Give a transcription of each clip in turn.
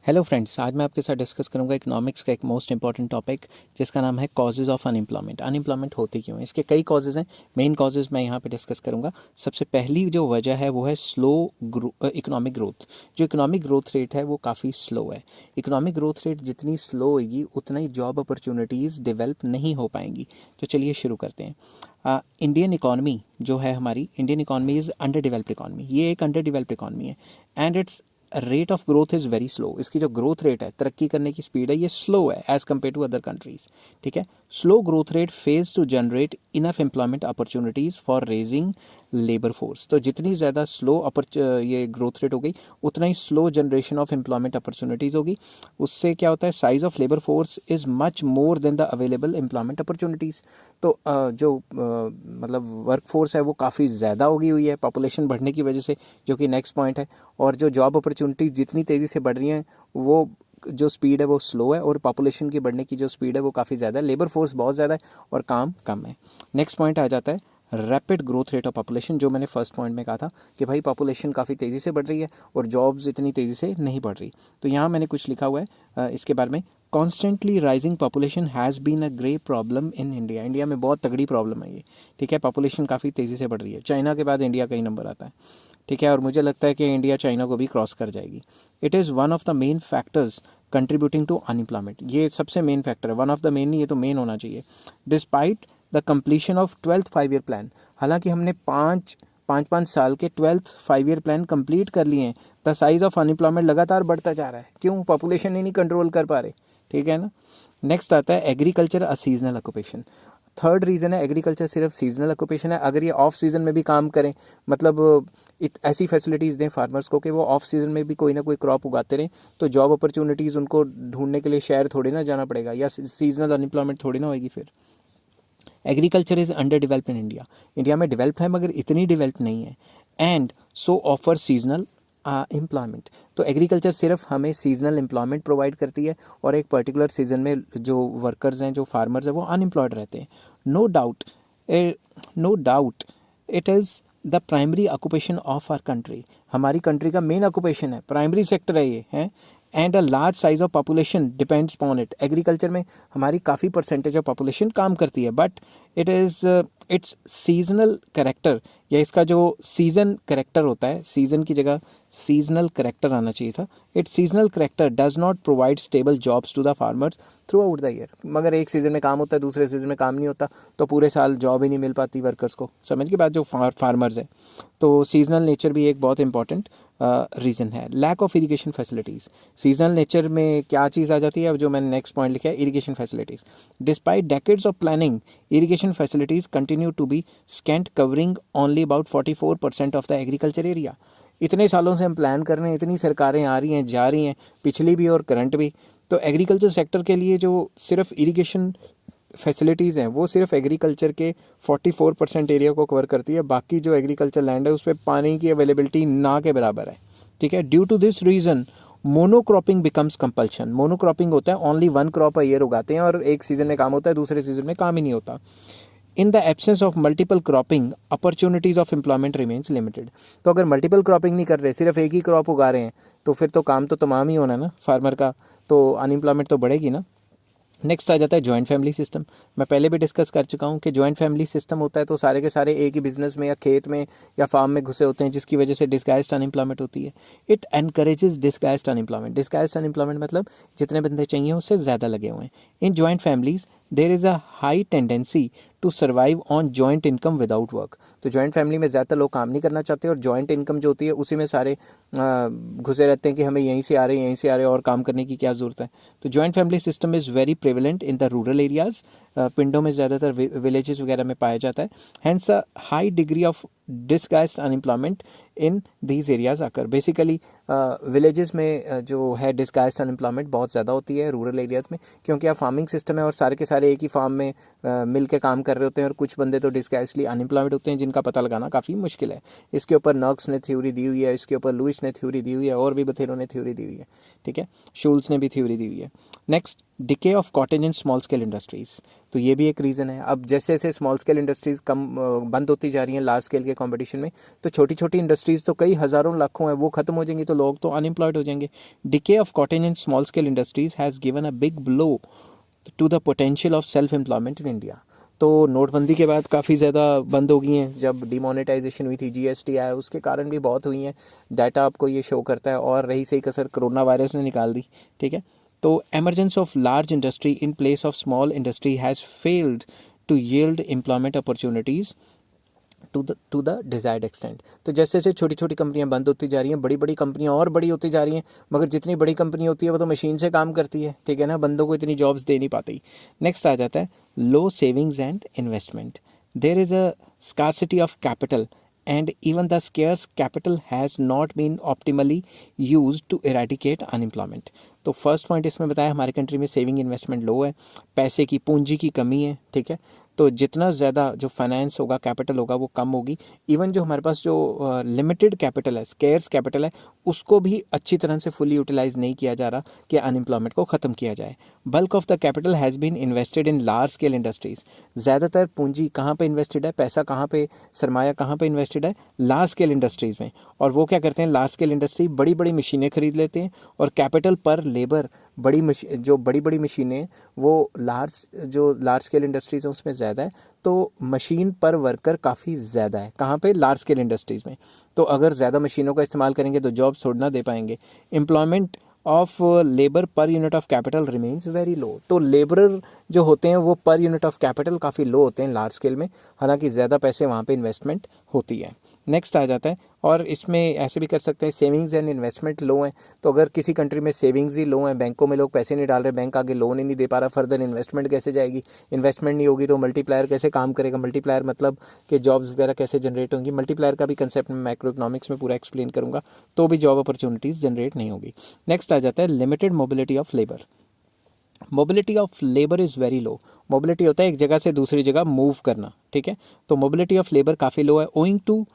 Hello friends, आज मैं आपके साथ डिस्कस करूंगा इकोनॉमिक्स का एक मोस्ट इंपॉर्टेंट टॉपिक जिसका नाम है कॉजेज़ ऑफ अनएम्प्लॉयमेंट। अनएम्प्लॉयमेंट होती क्यों है, इसके कई कॉजेज़ हैं। मेन कॉजेज़ मैं यहाँ पे डिस्कस करूंगा। सबसे पहली जो वजह है वो है स्लो इकोनॉमिक ग्रोथ। जो इकोनॉमिक ग्रोथ रेट है वो काफ़ी स्लो है। इकोनॉमिक ग्रोथ रेट जितनी स्लो होगी उतना ही जॉब अपॉर्चुनिटीज़ डेवलप नहीं हो पाएंगी। तो चलिए शुरू करते हैं। इंडियन इकॉनमी जो है हमारी, Indian economy is under developed economy. ये एक अंडर डेवलप्ड इकॉनमी है and it's rate of growth is very slow. इसकी जो ग्रोथ रेट है, तरक्की करने की स्पीड है, ये स्लो है as compare to other countries. ठीक है, slow growth rate fails to generate enough employment opportunities for raising labour force. तो जितनी ज़्यादा स्लो ये ग्रोथ रेट हो गई उतना ही slow generation of employment opportunities होगी। उससे क्या होता है, size of labour force is much more than the available employment opportunities. तो मतलब वर्क फोर्स है वो काफ़ी ज़्यादा होगी हुई है पॉपुलेशन बढ़ने की वजह से, जो कि नेक्स्ट पॉइंट है। और जो जॉब अपॉर्चुनिटीज़ जितनी तेज़ी से बढ़ रही हैं वो जो स्पीड है वो स्लो है, और पॉपुलेशन की बढ़ने की जो स्पीड है वो काफ़ी ज़्यादा है। लेबर फोर्स बहुत ज़्यादा है और काम कम है। नेक्स्ट पॉइंट आ जाता है rapid growth rate of population. जो मैंने फर्स्ट पॉइंट में कहा था कि भाई पॉपुलेशन काफ़ी तेज़ी से बढ़ रही है और जॉब्स इतनी तेज़ी से नहीं बढ़ रही। तो यहाँ मैंने कुछ लिखा हुआ है इसके बारे में। Constantly rising population has been a great problem in India. India में बहुत तगड़ी प्रॉब्लम है ये। ठीक है, पॉपुलेशन काफ़ी तेज़ी से बढ़ रही है। चाइना के बाद इंडिया का ही नंबर आता है। ठीक है, और मुझे लगता है कि इंडिया चाइना को भी क्रॉस कर जाएगी। It is one of the main factors contributing to unemployment. ये सबसे मेन फैक्टर है, वन ऑफ द मेन नहीं, ये तो मेन होना चाहिए। Despite the completion of 12th 5 year plan. हालांकि हमने पाँच साल के 12th 5 ईयर प्लान कंप्लीट कर लिए हैं, द साइज ऑफ अनएम्प्लॉयमेंट लगातार बढ़ता जा रहा है। क्यों? पॉपुलेशन ही नहीं कंट्रोल कर पा रहे। ठीक है ना। नेक्स्ट आता है agriculture a seasonal occupation. Third reason है एग्रीकल्चर सिर्फ सीजनल ऑक्यूपेशन है। अगर ये ऑफ सीज़न में भी काम करें, मतलब ऐसी फैसिलिटीज़ दें फार्मर्स को कि वो ऑफ सीज़न में भी कोई ना कोई क्रॉप उगाते रहें, तो जॉब अपॉर्चुनिटीज़ उनको ढूंढने के लिए शहर थोड़ी ना जाना पड़ेगा, या सीजनल अनएम्प्लॉयमेंट थोड़ी ना होगी। फिर agriculture is under developed in India. India में डेवलप्ड है मगर इतनी डेवलप्ड नहीं है। And so offer seasonal employment. तो एग्रीकल्चर सिर्फ हमें सीजनल एम्प्लॉयमेंट प्रोवाइड करती है, और एक पर्टिकुलर सीजन में जो वर्कर्स हैं, जो फार्मर्स हैं, वो अनएम्प्लॉयड रहते हैं। No doubt no doubt it is the primary occupation of our country. हमारी कंट्री का मेन ऑक्यूपेशन है, प्राइमरी सेक्टर है ये है। And a large size of population depends upon it. Agriculture में हमारी काफ़ी परसेंटेज ऑफ पॉपुलेशन काम करती है, but it is its seasonal character, या इसका जो सीज़न करेक्टर होता है, सीज़न की जगह सीजनल करेक्टर आना चाहिए था। Its seasonal character does not provide stable jobs to the farmers throughout the year. मगर एक सीज़न में काम होता है, दूसरे सीज़न में काम नहीं होता, तो पूरे साल जॉब ही नहीं मिल पाती वर्कर्स को। समझ के बाद जो फार्मर्स है, तो सीजनल नेचर भी एक बहुत इंपॉर्टेंट रीज़न है। Lack of irrigation facilities. Seasonal nature में क्या चीज़ आ जाती है, अब जो मैंने नेक्स्ट पॉइंट लिखा है, irrigation facilities. Despite decades of planning, irrigation facilities continue to be scant, covering only about 44% of the agriculture area. इतने सालों से हम प्लान कर रहे हैं, इतनी सरकारें आ रही हैं जा रही हैं, पिछली भी और करंट भी, तो एग्रीकल्चर सेक्टर के लिए जो सिर्फ इरिगेशन फैसिलिटीज़ हैं वो सिर्फ एग्रीकल्चर के 44% एरिया को कवर करती है। बाकी जो एग्रीकल्चर लैंड है उस पर पानी की अवेलेबिलिटी ना के बराबर है। ठीक है, due to this reason monocropping becomes compulsion. Monocropping होता है, only one crop a year उगाते हैं, और एक सीज़न में काम होता है, दूसरे सीज़न में काम ही नहीं होता। In the absence of multiple cropping opportunities of employment remains limited. तो अगर मल्टीपल क्रॉपिंग नहीं कर रहे, सिर्फ एक ही क्रॉप उगा रहे हैं, तो फिर तो काम तो तमाम ही होना है ना फार्मर का, तो अनएम्प्लॉयमेंट तो बढ़ेगी ना। नेक्स्ट आ जाता है जॉइंट फैमिली सिस्टम। मैं पहले भी डिस्कस कर चुका हूँ कि जॉइंट फैमिली सिस्टम होता है तो सारे के सारे एक ही बिजनेस में या खेत में या फार्म में घुसे होते हैं, जिसकी वजह से डिस्गाइज्ड अनएम्प्लॉयमेंट होती है। It encourages disguised unemployment. Disguised unemployment मतलब जितने बंदे चाहिए उससे ज़्यादा लगे हुए हैं। In joint families there is a high tendency to survive on joint income without work. तो जॉइंट फैमिली में ज़्यादातर लोग काम नहीं करना चाहते, और जॉइंट इनकम जो होती है उसी में सारे घुसे रहते हैं कि हमें यहीं से आ रहे हैं, यहीं से आ रहे हैं, और काम करने की क्या ज़रूरत है। तो joint family system is very prevalent in the rural areas. पिंडों में ज़्यादातर, विलेजेस वगैरह में पाया जाता है। Hence a high degree of disguised unemployment in these areas आकर। बेसिकली विलेजेस में जो है डिस्गाइज्ड अनएम्प्लॉयमेंट बहुत ज़्यादा होती है रूरल एरियाज़ में, क्योंकि अब फार्मिंग सिस्टम है और सारे के सारे एक ही फार्म में मिल के काम कर रहे होते हैं, और कुछ बंदे तो डिस्गाइज्डली अनएम्प्लॉयमेंट होते हैं जिनका पता लगाना काफ़ी मुश्किल है। इसके ऊपर नॉक्स ने थ्योरी दी हुई है, इसके ऊपर लुइस ने थ्योरी दी हुई है, और भी बथेरों ने थ्योरी दी हुई है। ठीक है, शूल्स ने भी थ्योरी दी हुई है। Next decay of cottage and small scale industries, तो ये भी एक रीज़न है। अब जैसे जैसे स्मॉल स्केल इंडस्ट्रीज़ बंद होती जा रही हैं लार्ज स्केल के कंपटीशन में, तो छोटी छोटी इंडस्ट्रीज़ तो कई हज़ारों लाखों हैं वो ख़त्म हो जाएंगी, तो लोग तो अनएम्प्लॉयड हो जाएंगे। Decay of cottage and small scale industries has given a big blow to the potential of self employment in India. तो नोटबंदी के बाद काफ़ी ज़्यादा बंद हो गई हैं, जब डिमोनेटाइजेशन हुई थी, जीएसटी आया, उसके कारण भी बहुत हुई हैं, डाटा आपको ये शो करता है, और रही सही कसर कोरोना वायरस ने निकाल दी। ठीक है, तो emergence of large industry in place of small industry has failed to yield employment opportunities to the desired extent. तो जैसे जैसे छोटी छोटी कंपनियां बंद होती जा रही हैं, बड़ी बड़ी कंपनियां और बड़ी होती जा रही हैं, मगर जितनी बड़ी कंपनी होती है वो तो मशीन से काम करती है, ठीक है ना, बंदों को इतनी जॉब्स दे नहीं पाती। नेक्स्ट आ जाता है low savings and investment. There is a scarcity of capital and even the scarce capital has not been optimally used to eradicate unemployment। तो फर्स्ट पॉइंट इसमें बताया हमारे कंट्री में सेविंग इन्वेस्टमेंट लो है, पैसे की पूंजी की कमी है। ठीक है, तो जितना ज़्यादा जो फाइनेंस होगा, कैपिटल होगा, वो कम होगी। इवन जो हमारे पास जो लिमिटेड कैपिटल है, स्केर्स कैपिटल है, उसको भी अच्छी तरह से फुली यूटिलाइज नहीं किया जा रहा कि अनएम्प्लॉयमेंट को ख़त्म किया जाए। Bulk of the capital has been invested in large scale industries. ज़्यादातर पूंजी कहाँ पे इन्वेस्टेड है, पैसा कहाँ पे, सरमाया कहाँ पे इन्वेस्टेड है, लार्ज स्केल इंडस्ट्रीज़ में। और वो क्या करते हैं, लार्ज स्केल इंडस्ट्री बड़ी बड़ी मशीनें खरीद लेते हैं, और कैपिटल पर लेबर जो बड़ी बड़ी मशीनें वो लार्ज स्केल इंडस्ट्रीज हैं उसमें ज़्यादा है, तो मशीन पर वर्कर काफ़ी ज़्यादा है। कहाँ पे, लार्ज स्केल इंडस्ट्रीज़ में। तो अगर ज़्यादा मशीनों का इस्तेमाल करेंगे तो जॉब छोड़ ना दे पाएंगे। Employment of labour per unit of capital remains very low. तो लेबरर जो होते हैं वो पर यूनिट ऑफ कैपिटल काफ़ी लो होते हैं लार्ज स्केल में, हालांकि ज़्यादा पैसे वहाँ पे इन्वेस्टमेंट होती है। नेक्स्ट आ जाता है, और इसमें ऐसे भी कर सकते हैं, सेविंग्स एंड इन्वेस्टमेंट लो हैं। तो अगर किसी कंट्री में सेविंग्स ही लो हैं, बैंकों में लोग पैसे नहीं डाल रहे, बैंक आगे लोन ही नहीं दे पा रहा, फर्दर इन्वेस्टमेंट कैसे जाएगी, इन्वेस्टमेंट नहीं होगी तो मल्टीप्लायर कैसे काम करेगा, मल्टीप्लायर मतलब कि जॉब्स वगैरह कैसे जनरेट होंगी। मल्टीप्लायर का भी कंसेप्ट मैं माइक्रो इकोनॉमिक्स में पूरा एक्सप्लेन करूँगा, तो भी जॉब अपॉर्चुनिटीज़ जनरेट नहीं होगी। नेक्स्ट आ जाता है limited mobility of labour. Mobility of labour is very low. Mobility होता है एक जगह से दूसरी जगह मूव करना। ठीक है, तो मोबिलिटी ऑफ लेबर काफ़ी लो है, owing to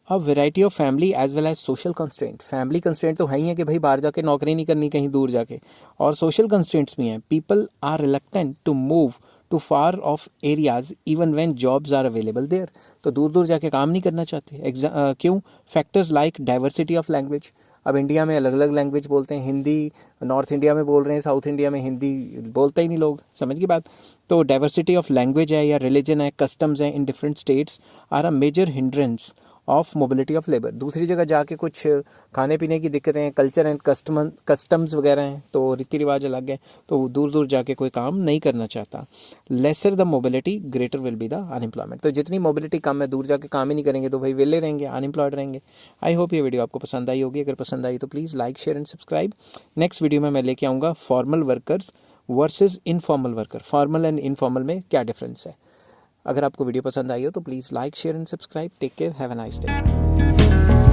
a variety of family as well as social constraint. Family constraint तो है ही है कि भाई बाहर जाके नौकरी नहीं करनी कहीं दूर जाके, और सोशल कंस्ट्रेंट्स भी हैं। People are reluctant to move to far off areas even when jobs are available there. तो दूर दूर जाके काम नहीं करना चाहते। क्यों? Factors like diversity of language. अब इंडिया में अलग अलग लैंग्वेज बोलते हैं, हिंदी नॉर्थ इंडिया में बोल रहे हैं, साउथ इंडिया में हिंदी बोलते ही नहीं लोग, समझ की बात। तो डाइवर्सिटी ऑफ लैंग्वेज है या रिलीजन है, कस्टम्स हैं in different states are a major hindrance of mobility of labour. दूसरी जगह जाके कुछ खाने पीने की दिक्कतें हैं, कल्चर एंड कस्टम्स वगैरह हैं, तो रीति रिवाज अलग है, तो दूर दूर जाके कोई काम नहीं करना चाहता। Lesser the mobility greater will be the unemployment. तो जितनी मोबिलिटी कम है, दूर जाके काम ही नहीं करेंगे तो भाई वेले रहेंगे, अनएम्प्लॉयड रहेंगे। आई होप ये वीडियो आपको पसंद आई होगी। अगर पसंद आई तो please like, share and subscribe. Next video में मैं लेके आऊँगा formal workers versus informal worker, formal and informal में क्या डिफरेंस है। अगर आपको वीडियो पसंद आई हो तो please like, share and subscribe. Take care, have a nice day.